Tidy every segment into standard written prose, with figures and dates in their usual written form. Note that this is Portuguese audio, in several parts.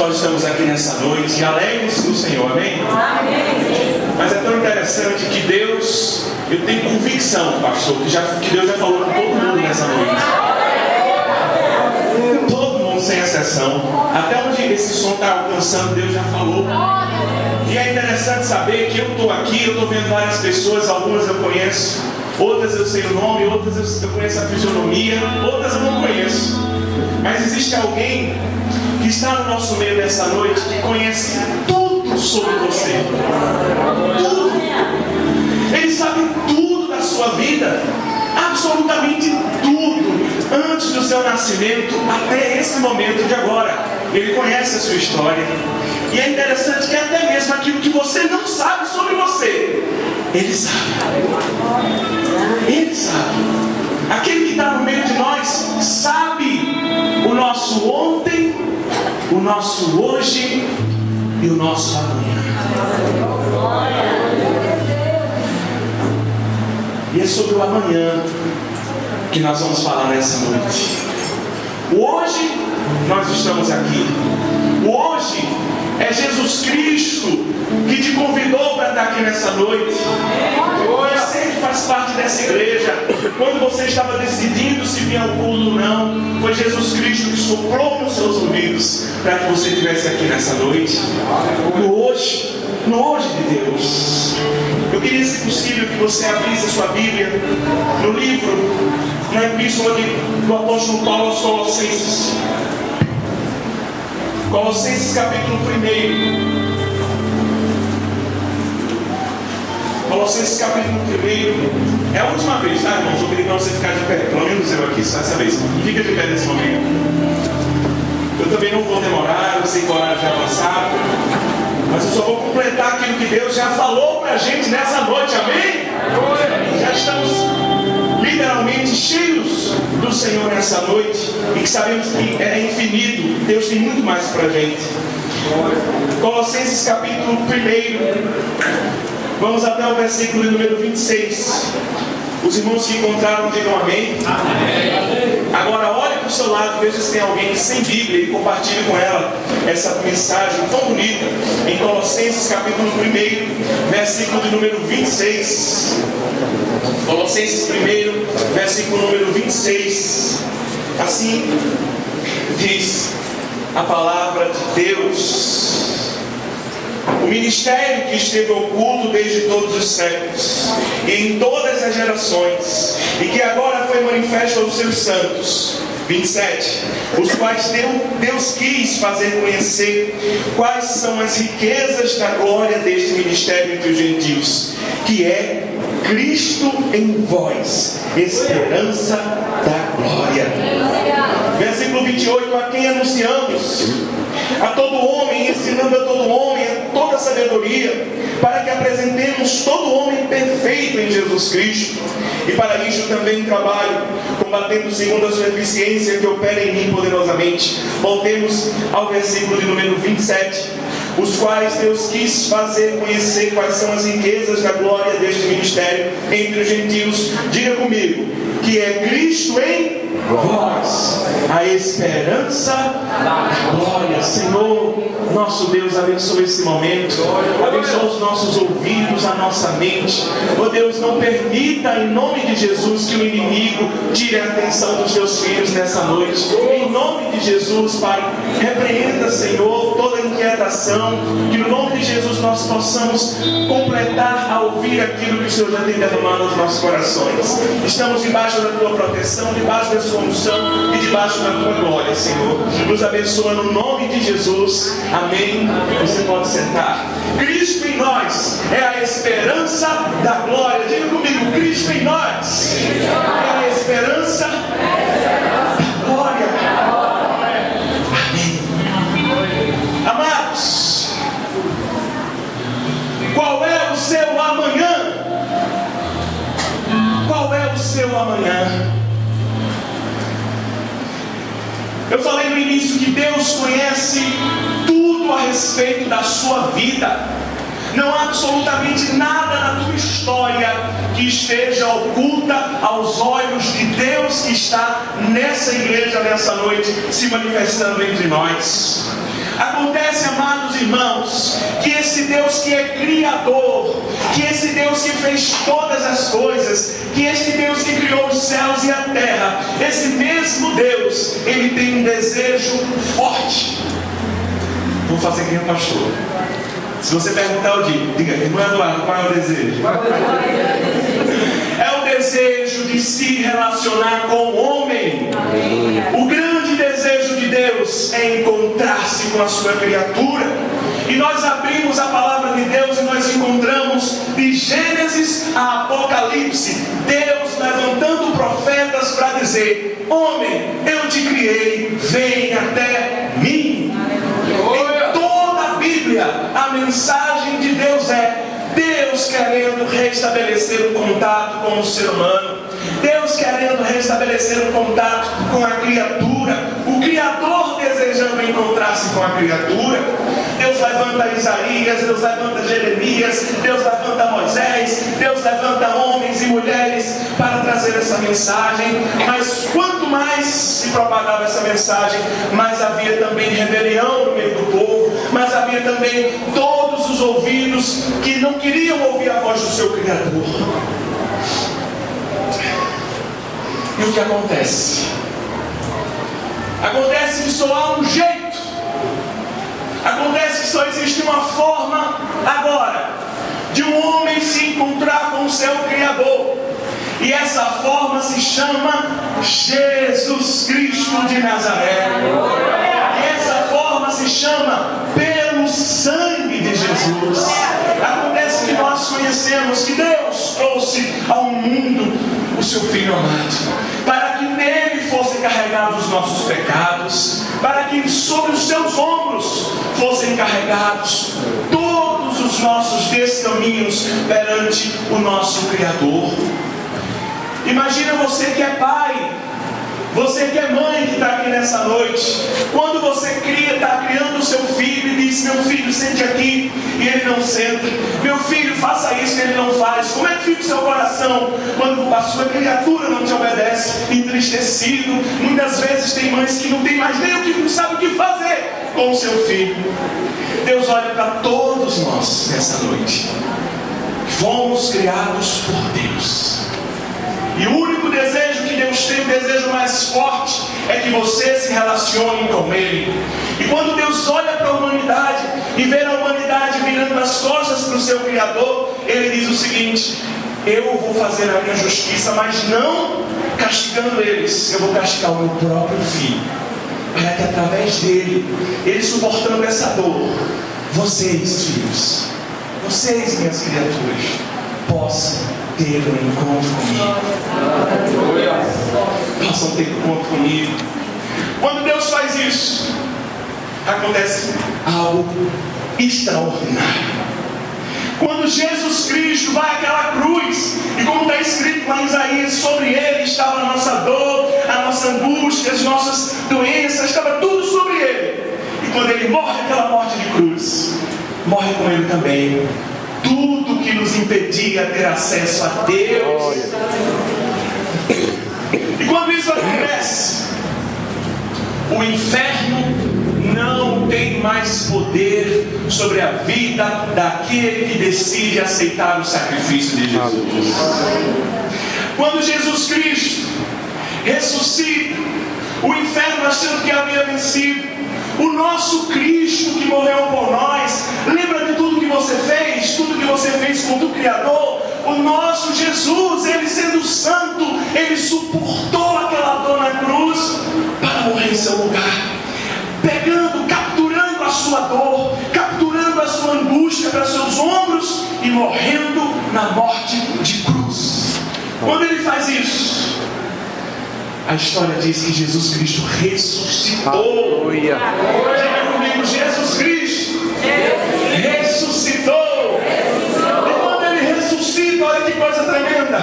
nós estamos aqui nessa noite alegres do Senhor, amém? Amém. Mas é tão interessante que Deus, eu tenho convicção, pastor, que Deus já falou com todo mundo nessa noite. Todo mundo, sem exceção. Até onde esse som está alcançando, Deus já falou. E é interessante saber que eu estou aqui, eu estou vendo várias pessoas, algumas eu conheço, outras eu sei o nome, outras eu conheço a fisionomia, outras eu não conheço. Mas existe alguém que está no nosso meio nessa noite que conhece tudo sobre você. Tudo. Ele sabe tudo da sua vida. Absolutamente tudo. Antes do seu nascimento até esse momento de agora. Ele conhece a sua história. E é interessante que até mesmo aquilo que você não sabe sobre você, Ele sabe. Ele sabe. Aquele que está no meio de nós sabe o nosso ontem, o nosso hoje e o nosso amanhã. E é sobre o amanhã que nós vamos falar nessa noite. O hoje nós estamos aqui. O hoje é Jesus Cristo que te convidou para estar aqui nessa noite. Você que faz parte dessa igreja, quando você estava decidindo se vir ao culto ou não, foi Jesus Cristo que soprou nos seus ouvidos para que você estivesse aqui nessa noite. No hoje de Deus. Eu queria, se possível, que você abrisse a sua Bíblia no livro, na epístola do apóstolo Paulo aos Colossenses. Colossenses capítulo 1. Colossenses capítulo 1. É a última vez, tá, irmãos? Eu queria para você ficar de pé. Pelo menos eu aqui, só essa vez. Fica de pé nesse momento. Eu também não vou demorar, eu sei que o horário já avançado. Mas eu só vou completar aquilo que Deus já falou para a gente nessa noite, amém? Já estamos literalmente cheios do Senhor nessa noite e que sabemos que é infinito. Deus tem muito mais para a gente. Colossenses capítulo 1. Vamos até o versículo de número 26. Os irmãos que encontraram, digam amém. Amém. Agora olhe para o seu lado, veja se tem alguém sem Bíblia e compartilhe com ela essa mensagem tão bonita. Em Colossenses capítulo 1, versículo de número 26. Colossenses 1, versículo número 26. Assim diz a palavra de Deus. O ministério que esteve oculto desde todos os séculos e em todas as gerações, e que agora foi manifesto aos seus santos. 27. Os quais Deus quis fazer conhecer quais são as riquezas da glória deste ministério entre os gentios, que é Cristo em vós, esperança da glória. Versículo 28. A quem anunciamos a todo homem, ensinando a todo homem toda sabedoria, para que apresentemos todo homem perfeito em Jesus Cristo. E para isto também trabalho, combatendo segundo a sua eficiência que opera em mim poderosamente. Voltemos ao versículo de número 27. Os quais Deus quis fazer conhecer quais são as riquezas da glória deste ministério entre os gentios. Diga comigo, que é Cristo em vós, a esperança da glória. Senhor, nosso Deus, abençoa esse momento, abençoa os nossos ouvidos, a nossa mente. Oh Deus, não permita em nome de Jesus que o inimigo tire a atenção dos teus filhos nessa noite. Em nome de Jesus, Pai, repreenda, Senhor, toda inquietação, que no nome de Jesus nós possamos completar a ouvir aquilo que o Senhor já tem derramado nos nossos corações. Estamos debaixo da tua proteção, debaixo da sua unção e debaixo da tua glória, Senhor. Nos abençoa no nome de Jesus. Amém. Você pode sentar. Cristo em nós é a esperança da glória. Diga comigo, Cristo em nós é a esperança da glória. Amém. Amados, qual é o seu amanhã? Qual é o seu amanhã? Eu falei no início que Deus conhece tudo a respeito da sua vida. Não há absolutamente nada na tua história que esteja oculta aos olhos de Deus que está nessa igreja, nessa noite, se manifestando entre nós. Acontece, amados irmãos, que esse Deus que é Criador, que esse Deus que fez todas as coisas, que este Deus que criou os céus e a terra, esse mesmo Deus, Ele tem um desejo forte. Vou fazer que nem o pastor. Se você perguntar, eu diga, irmão Eduardo, qual é o desejo? É o desejo de se relacionar com o homem. O grande desejo de Deus é encontrar-se com a sua criatura. E nós abrimos a palavra de Deus e nós encontramos de Gênesis a Apocalipse, Deus levantando profetas para dizer: homem, eu te criei, vem até mim. Em toda a Bíblia, a mensagem de Deus é Deus querendo restabelecer um contato com o ser humano, Deus querendo restabelecer um contato com a criatura, o Criador desejando encontrar-se com a criatura. Deus levanta Isaías, Deus levanta Jeremias, Deus levanta Moisés, Deus levanta homens e mulheres para trazer essa mensagem. Mas quanto mais se propagava essa mensagem, mais havia também rebelião no meio do povo, mas havia também todos os ouvidos que não queriam ouvir a voz do seu Criador. E o que acontece? Acontece que só há um jeito. Acontece que só existe uma forma agora de um homem se encontrar com o seu Criador. E essa forma se chama Jesus Cristo de Nazaré. E essa forma se chama pelo sangue de Jesus. Acontece que nós conhecemos que Deus trouxe ao mundo o seu Filho amado, para que nele fossem carregados os nossos pecados, para que sobre os seus ombros fossem carregados todos os nossos descaminhos perante o nosso Criador. Imagina você que é pai, você que é mãe que está aqui nessa noite. Quando você está criando o seu filho e diz: meu filho, sente aqui, e ele não senta. Meu filho, faça isso, e ele não faz. Como é que fica o seu coração quando a sua criatura não te obedece? Entristecido. Muitas vezes tem mães que não tem mais nem não sabem o que fazer com o seu filho. Deus olha para todos nós nessa noite. Fomos criados por Deus. E o único desejo que Deus tem, o desejo mais forte, é que você se relacione com Ele. E quando Deus olha para a humanidade e vê a humanidade virando as costas para o seu Criador, Ele diz o seguinte: eu vou fazer a minha justiça, mas não castigando eles. Eu vou castigar o meu próprio filho, para que através dele, ele suportando essa dor, vocês, filhos, vocês, minhas criaturas, possam ter um encontro comigo. Possam ter um encontro comigo. Quando Deus faz isso, acontece algo extraordinário. Quando Jesus Cristo vai àquela cruz, e como está escrito lá em Isaías, sobre Ele estava a nossa dor, a nossa angústia, as nossas doenças, estava tudo sobre Ele. E quando Ele morre aquela morte de cruz, morre com Ele também tudo que nos impedia ter acesso a Deus. E quando isso acontece, o inferno não tem mais poder sobre a vida daquele que decide aceitar o sacrifício de Jesus. Quando Jesus Cristo ressuscita, o inferno achando que havia vencido, o nosso Cristo que morreu por nós, lembra de tudo que você fez, tudo que você fez contra o Criador. O nosso Jesus, Ele sendo santo, Ele suportou aquela dor na cruz para morrer em seu lugar, capturando a sua dor, capturando a sua angústia para seus ombros e morrendo na morte de cruz. Quando Ele faz isso, a história diz que Jesus Cristo ressuscitou. Diga comigo: Jesus Cristo ressuscitou. E quando Ele ressuscita, olha que coisa tremenda.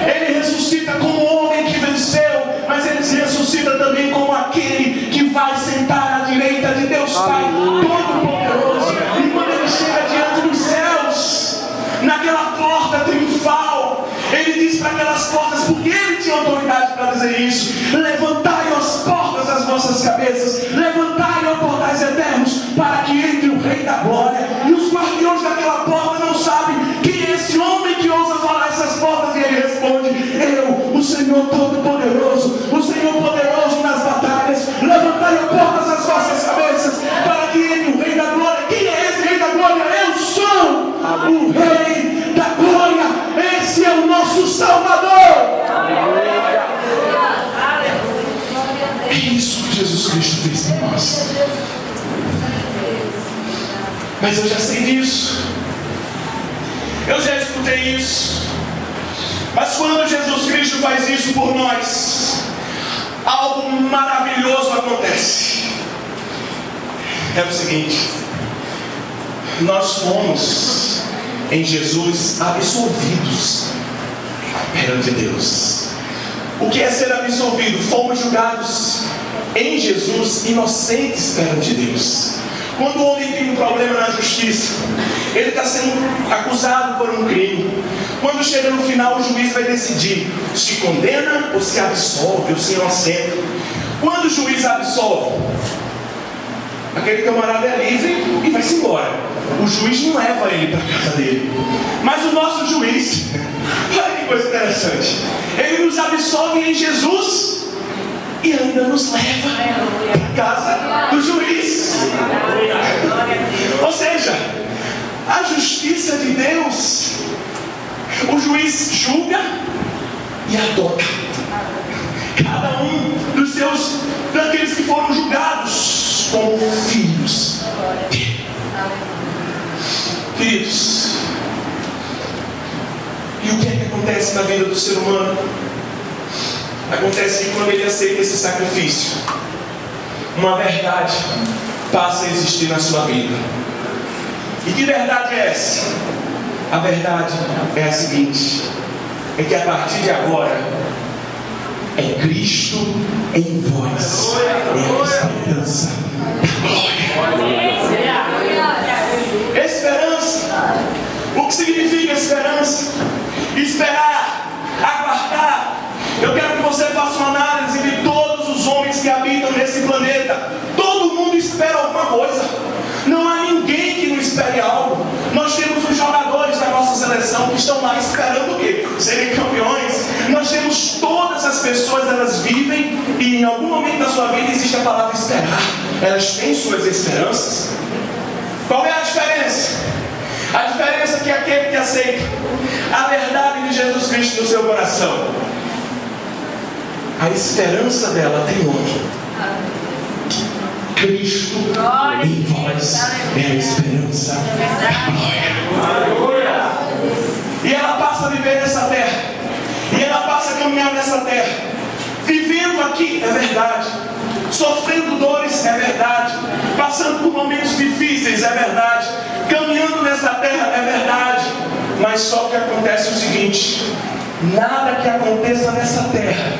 Ele ressuscita como um homem que venceu, mas Ele ressuscita também como aquele que vai sentar à direita de Deus Pai Todo-Poderoso. E quando Ele chega diante dos céus, naquela porta triunfal, Ele diz para aquelas portas, porque Ele tinha autoridade para dizer isso: levantai as portas das vossas cabeças, levantai, ó portais eternos, Mas eu já sei disso. Eu já escutei isso. Mas quando Jesus Cristo faz isso por nós, algo maravilhoso acontece. É o seguinte: nós fomos em Jesus absolvidos perante Deus. O que é ser absolvido? Fomos julgados em Jesus inocentes perante Deus. Quando o homem tem um problema na justiça, ele está sendo acusado por um crime. Quando chega no final, o juiz vai decidir se condena ou se absolve, ou se inocenta. Quando o juiz absolve, aquele camarada é livre e vai-se embora. O juiz não leva ele para a casa dele. Mas o nosso juiz, olha que coisa interessante, ele nos absolve em Jesus e ainda nos leva para a casa do juiz. Ou seja, a justiça de Deus, o juiz julga e adota cada um daqueles que foram julgados como filhos dele. Queridos, e o que é que acontece na vida do ser humano? Acontece que quando ele aceita esse sacrifício, uma verdade passa a existir na sua vida. E que verdade é essa? A verdade é a seguinte: é que a partir de agora é Cristo em vós, é a esperança da glória. Esperança. O que significa esperança? Esperar, aguardar. Eu quero que você faça uma análise de todos os homens que habitam nesse planeta. Todo mundo espera alguma coisa. Não há ninguém que não espere algo. Nós temos os jogadores da nossa seleção que estão lá esperando o quê? Serem campeões. Nós temos todas as pessoas, elas vivem e em algum momento da sua vida existe a palavra esperar. Elas têm suas esperanças. Qual é a diferença? A diferença é que aquele que aceita a verdade de Jesus Cristo no seu coração, a esperança dela tem nome: Cristo em vós é a esperança da glória. E ela passa a viver nessa terra, e ela passa a caminhar nessa terra, vivendo aqui, é verdade, sofrendo dores, é verdade, passando por momentos difíceis, é verdade, caminhando nessa terra, é verdade. Mas só que acontece o seguinte: nada que aconteça nessa terra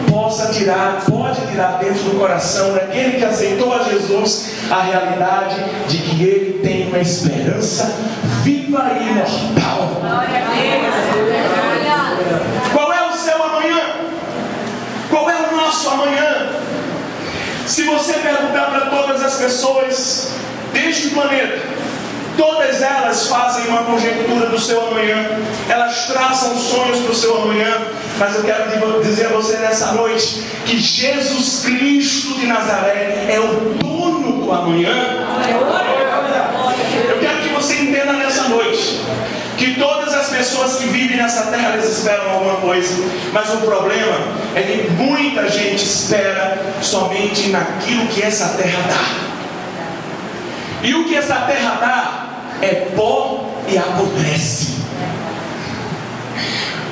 pode tirar dentro do coração daquele que aceitou a Jesus a realidade de que ele tem uma esperança viva e imortal. Qual é o seu amanhã? Qual é o nosso amanhã? Se você perguntar para todas as pessoas deste planeta, todas elas fazem uma conjectura do seu amanhã, elas traçam sonhos para o seu amanhã. Mas eu quero dizer a você nessa noite que Jesus Cristo de Nazaré é o dono do amanhã. Eu quero que você entenda nessa noite que todas as pessoas que vivem nessa terra, elas esperam alguma coisa, mas o problema é que muita gente espera somente naquilo que essa terra dá. E o que essa terra dá é pó e apodrece.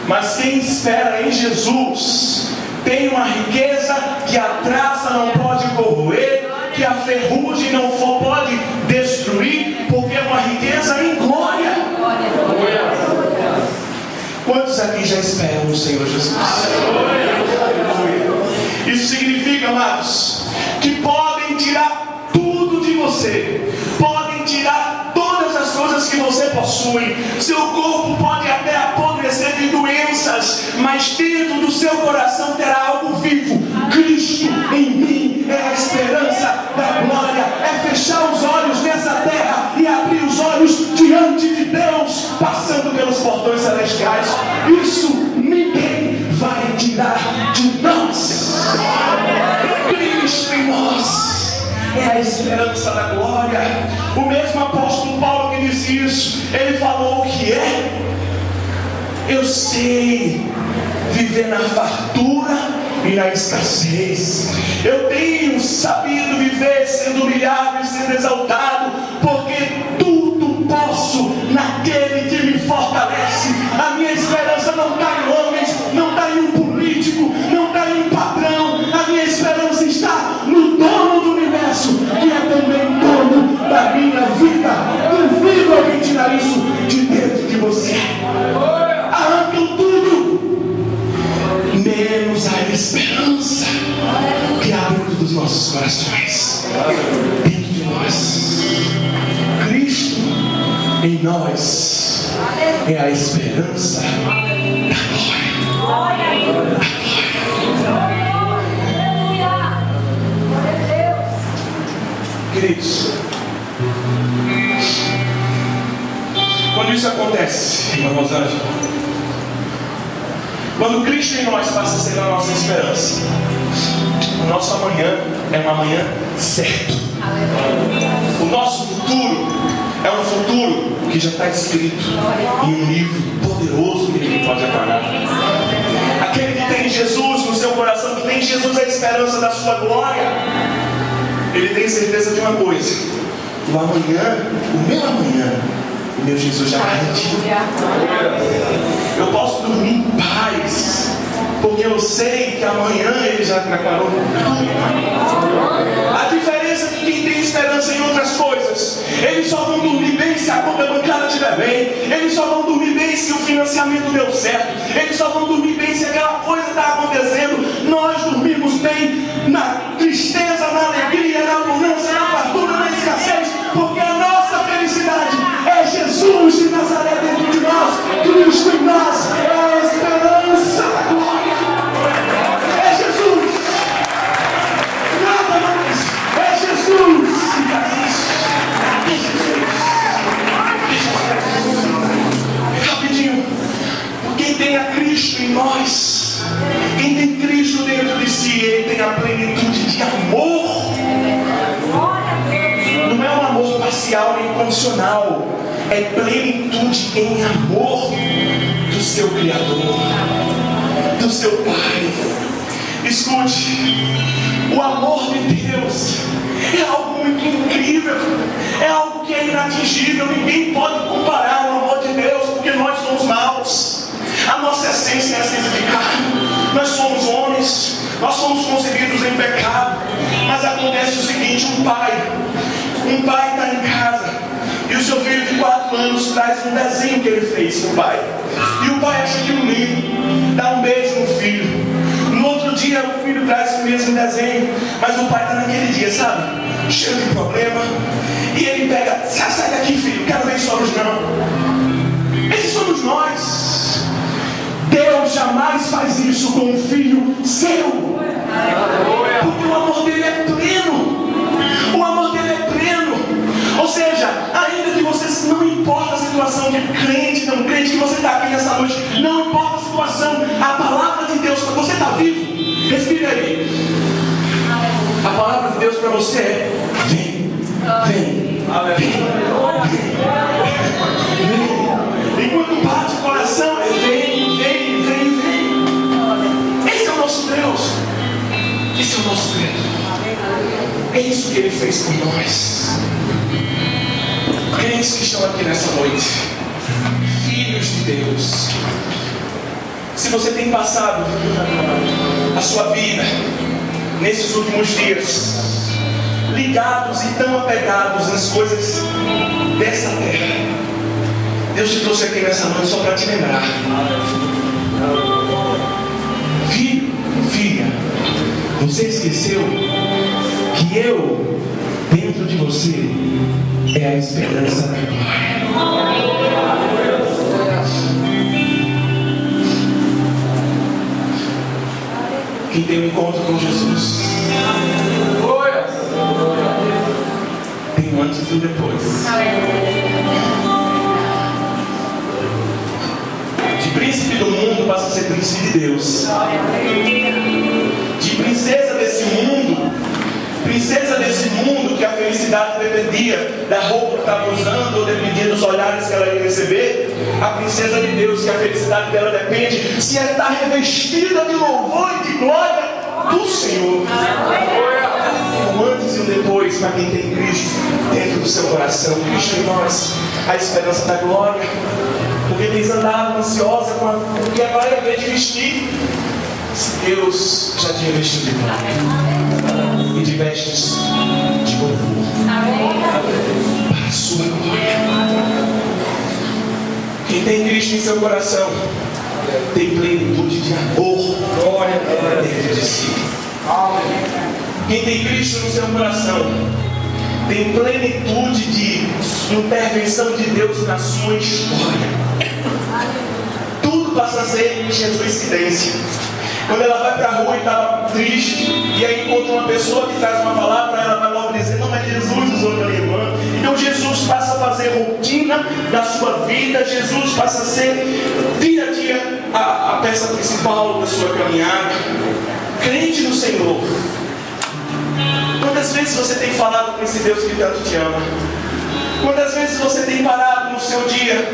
Mas quem espera em Jesus tem uma riqueza que a traça não pode corroer, que a ferrugem não pode destruir, porque é uma riqueza em glória. Quantos aqui já esperam no Senhor Jesus? Isso significa, amados, que podem tirar tudo de você, podem tirar todas as coisas que você possui, seu corpo pode até apodrecer de doenças, mas dentro do seu coração terá algo vivo. Cristo em mim é a esperança da glória. É fechar os olhos nessa terra e abrir os olhos diante de Deus, passando pelos portões celestiais. Isso ninguém vai tirar de nós. Cristo em nós é a esperança da glória. O mesmo apóstolo Paulo que disse isso, ele falou o que é: eu sei viver na fartura e na escassez. Eu tenho sabido viver sendo humilhado e sendo exaltado, porque tu em nós é a esperança da glória. Queridos, quando isso acontece, irmã Rosângela, quando Cristo em nós passa a ser a nossa esperança, o nosso amanhã é um amanhã certo. O nosso futuro é um futuro que já está escrito em um livro poderoso que ninguém pode apagar. Aquele que tem Jesus no seu coração, que tem Jesus a esperança da sua glória, ele tem certeza de uma coisa: o amanhã, o meu Jesus já garantiu. Eu posso dormir em paz, porque eu sei que amanhã ele já preparou tudo. A diferença de quem tem esperança em outras coisas: eles só vão dormir bem se a conta bancária estiver bem, eles só vão dormir bem se o financiamento deu certo, eles só vão dormir bem se aquela coisa está acontecendo. Nós dormimos bem na tristeza, na alegria, na abundância, na fartura, na escassez, porque a nossa felicidade é Jesus de Nazaré dentro de nós. Cristo em nós é a esperança da glória. É Jesus, nada mais. É Jesus que faz isso. É Jesus. Rapidinho, quem tem a Cristo em nós, quem tem Cristo dentro de si, ele tem a plenitude de amor. Não é um amor parcial nem condicional, é plenitude em amor do seu Criador, do seu Pai. Escute, o amor de Deus é algo muito incrível, é algo que é inatingível. Ninguém pode comparar o amor de Deus, porque nós somos maus. A nossa essência é a essência de carne. Nós somos homens, nós somos concebidos em pecado. Mas acontece o seguinte: um pai está em casa e o seu filho de 4 anos traz um desenho que ele fez com o pai. E o pai acha aquilo lindo, dá um beijo no filho. No outro dia o filho traz o mesmo desenho, mas o pai está naquele dia, sabe, cheio de problema. E ele pega: sai daqui, filho, quero ver somos não. Esses somos nós. Deus jamais faz isso com um filho seu, porque o amor dele é pleno. O amor dele é pleno. Ou seja, ainda que você, não importa a situação de crente, não crente, que você está aqui nessa noite, não importa a situação, a palavra de Deus, você está vivo, respira aí. A palavra de Deus para você é: vem, vem, vem. Enquanto bate o coração, é vem, vem, vem, vem. Esse é o nosso Deus, esse é o nosso Criador. É isso que Ele fez por nós. Crentes que estão aqui nessa noite, filhos de Deus, se você tem passado a sua vida nesses últimos dias ligados e tão apegados nas coisas dessa terra, Deus te trouxe aqui nessa noite só para te lembrar: filho, filha, você esqueceu que eu, dentro de você, é a esperança da glória. Quem tem um encontro com Jesus tem um antes e um depois. De príncipe do mundo passa a ser príncipe de Deus. De princesa desse mundo que a felicidade dependia da roupa que estava usando, ou dependia dos olhares que ela ia receber, a princesa de Deus, que a felicidade dela depende se ela está revestida de louvor e de glória do Senhor. Um antes e um depois para quem tem Cristo dentro do seu coração. Cristo em nós, a esperança da glória. Porque eles andavam ansiosa com o que agora é vez de vestir. Deus já tinha vestido de glória e de vestes de louvor para a sua glória. Quem tem Cristo em seu coração tem plenitude de amor dentro de si. Quem tem Cristo no seu coração tem plenitude de intervenção de Deus na sua história. Tudo passa a ser Jesuicidência. Quando ela vai para a rua e está triste, e aí encontra uma pessoa que traz uma palavra, ela vai logo dizer: não, mas Jesus usou minha irmã. Então Jesus passa a fazer rotina da sua vida. Jesus passa a ser dia a dia a peça principal da sua caminhada. Crente no Senhor. Quantas vezes você tem falado com esse Deus que tanto te ama? Quantas vezes você tem parado no seu dia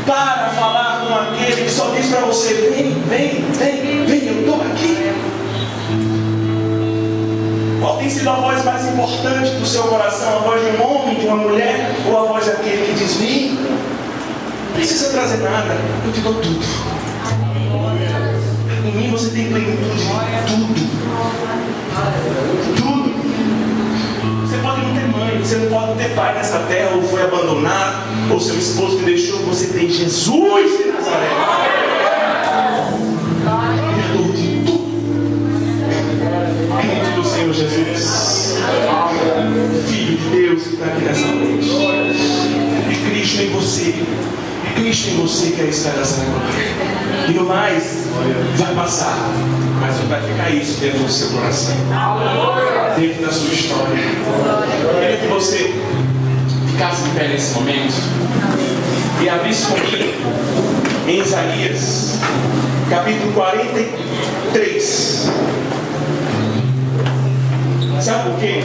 para falar com aquele que só diz para você: vem, eu estou aqui. Qual tem sido a voz mais importante do seu coração? A voz de um homem, de uma mulher, ou a voz daquele que diz: vem, não precisa trazer nada, eu te dou tudo. Em mim você tem plenitude de tudo. Tudo. Você pode não ter mãe, você não pode ter pai nessa terra, ou foi abandonado, ou seu esposo que deixou. Você tem Jesus de Nazaré. Criador de tudo. Crente do Senhor Jesus, Filho de Deus que está aqui nessa noite. E Cristo em você. Cristo em você que é a esperança da glória. E no mais, vai passar, mas vai ficar isso dentro do seu coração, dentro da sua história. Eu queria que você ficasse em pé nesse momento e abrisse comigo em Isaías, capítulo 43. Sabe por quê?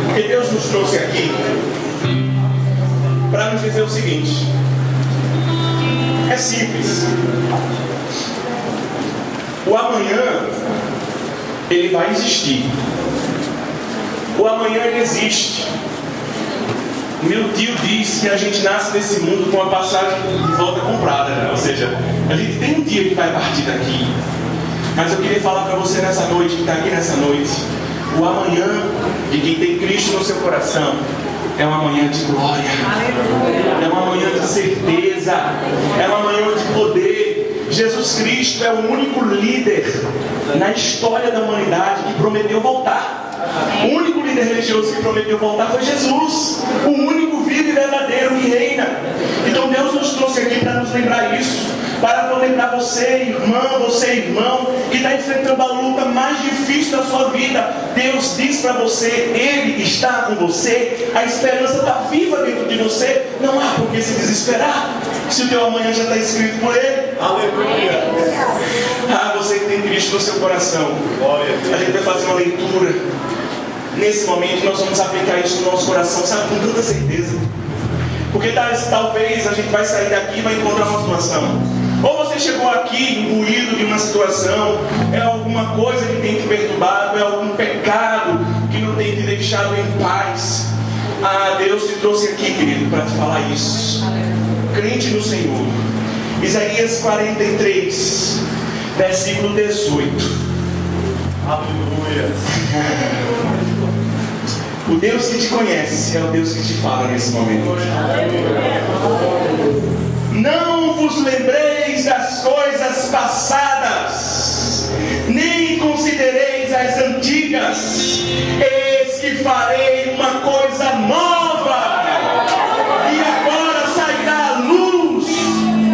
Porque Deus nos trouxe aqui para nos dizer o seguinte: é simples. O amanhã, ele vai existir. O amanhã, ele existe. Meu tio diz que a gente nasce nesse mundo com a passagem de volta comprada, né? Ou seja, a gente tem um dia que vai partir daqui. Mas eu queria falar para você nessa noite, que está aqui nessa noite: o amanhã de quem tem Cristo no seu coração é uma manhã de glória, é uma manhã de certeza, é uma manhã de poder. Jesus Cristo é o único líder na história da humanidade que prometeu voltar. O único líder religioso que prometeu voltar foi Jesus, o único vivo e verdadeiro que reina. Então Deus nos trouxe aqui para nos lembrar isso, para lembrar você, irmão, que está enfrentando a luta mais difícil da sua vida. Deus diz para você: Ele está com você, a esperança está viva dentro de você. Não há por que se desesperar, se o teu amanhã já está escrito por Ele. Aleluia! Ah, você que tem Cristo no seu coração, a gente vai fazer uma leitura. Nesse momento nós vamos aplicar isso no nosso coração, sabe, com tanta certeza. Porque talvez a gente vai sair daqui e vai encontrar uma situação. Ou você chegou aqui imbuído de uma situação, é alguma coisa que tem te perturbado, é algum pecado que não tem te deixado em paz. Ah, Deus te trouxe aqui, querido, para te falar isso. Crente no Senhor. Isaías 43, versículo 18. Aleluia. O Deus que te conhece é o Deus que te fala nesse momento. Não vos lembreis das coisas passadas, nem considereis as antigas. Eis que farei uma coisa nova, e agora sairá a luz.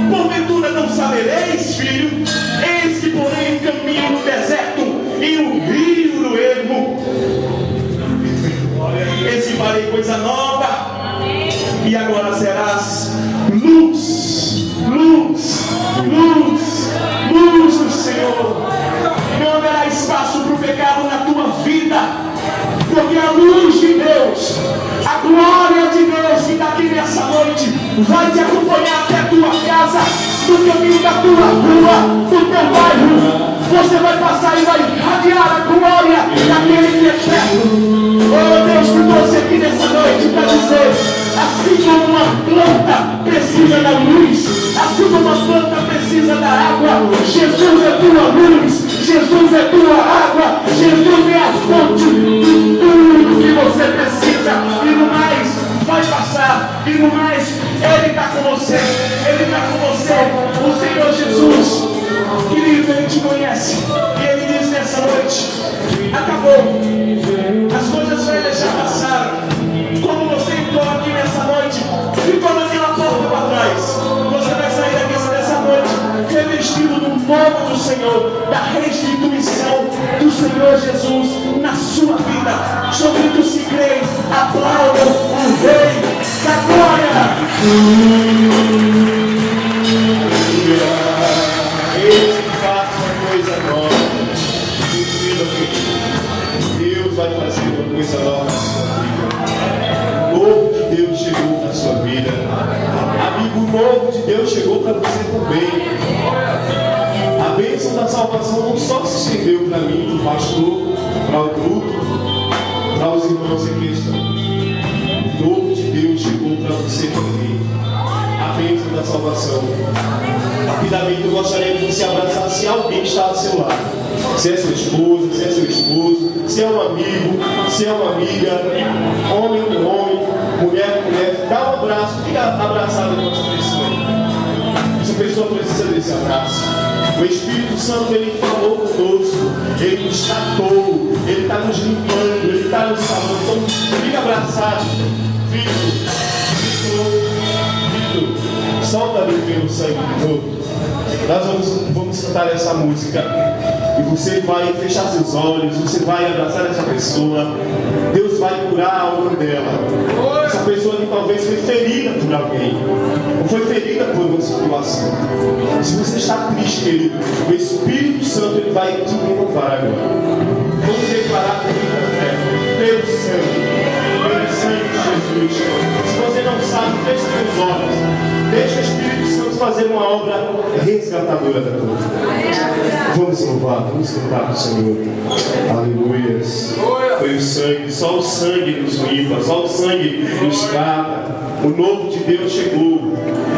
Porventura não sabereis, filho? Eis que porei um caminho no deserto e um rio no ermo. Eis que farei coisa nova, e agora serás luz, luz, luz, luz do Senhor. Não haverá espaço para o pecado na tua vida, porque a luz de Deus, a glória de Deus que está aqui nessa noite, vai te acompanhar até a tua casa, no caminho da tua rua, do teu bairro. Você vai passar e vai irradiar a glória daquele que é perto. Oh, Deus te trouxe aqui nessa noite para dizer: assim como uma planta precisa da luz, assim como uma planta precisa da água, Jesus é tua luz, Jesus é tua água, Jesus é a fonte de tudo que você precisa. E no mais, vai passar, e no mais, Ele está com você, Ele está com você, o Senhor Jesus, querido, Ele te conhece, e Ele diz nessa noite: acabou, as coisas velhas já passaram. Como você entrou aqui nessa novo do Senhor, da restituição do Senhor Jesus na sua vida. Sobre se crê, aplaudam o Rei da Glória. Eis que faça uma coisa nova. Deus vai fazer uma coisa nova na sua vida. O novo de Deus chegou na sua vida. Amigo, o novo de Deus chegou para você também. A bênção da salvação não só se estendeu para mim, para o pastor, para o grupo, para os irmãos em questão. O novo de Deus chegou para você também. A bênção da salvação. Rapidamente eu gostaria que você abraçasse alguém que está ao seu lado. Se é sua esposa, se é seu esposo, se é um amigo, se é uma amiga, homem com homem, mulher com mulher, dá um abraço, fica abraçado com essa pessoa. Essa pessoa precisa desse abraço. O Espírito Santo, ele falou conosco, ele nos tratou, ele está nos limpando, ele está nos salvando. Então, fica abraçado. Vitor, solta-lhe pelo sangue de novo. Nós vamos cantar essa música e você vai fechar seus olhos, você vai abraçar essa pessoa. Deus vai curar a alma dela. Essa pessoa que talvez foi ferida por alguém, ou foi ferida por uma situação. Se você está triste, querido, o Espírito Santo ele vai te renovar agora. Vamos declarar com muita fé, pelo sangue de Jesus. Se você não sabe, feche seus olhos. Deixa o Espírito Santo fazer uma obra resgatadora da tua vida. Vamos louvar, vamos cantar para o Senhor. Aleluia. Foi o sangue, só o sangue nos limpa, só o sangue nos trata. O novo de Deus chegou.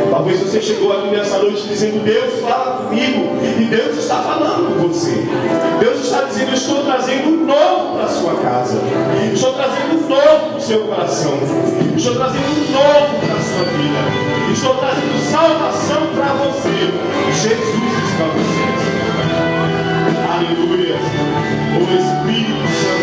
Talvez você chegou aqui nessa noite dizendo: Deus fala comigo. E Deus está falando com você. Deus está dizendo: eu estou trazendo um novo para a sua casa. Estou trazendo um novo para o seu coração. Estou trazendo um novo para a sua vida. Estou trazendo salvação para você. Jesus está com você. Aleluia. O Espírito Santo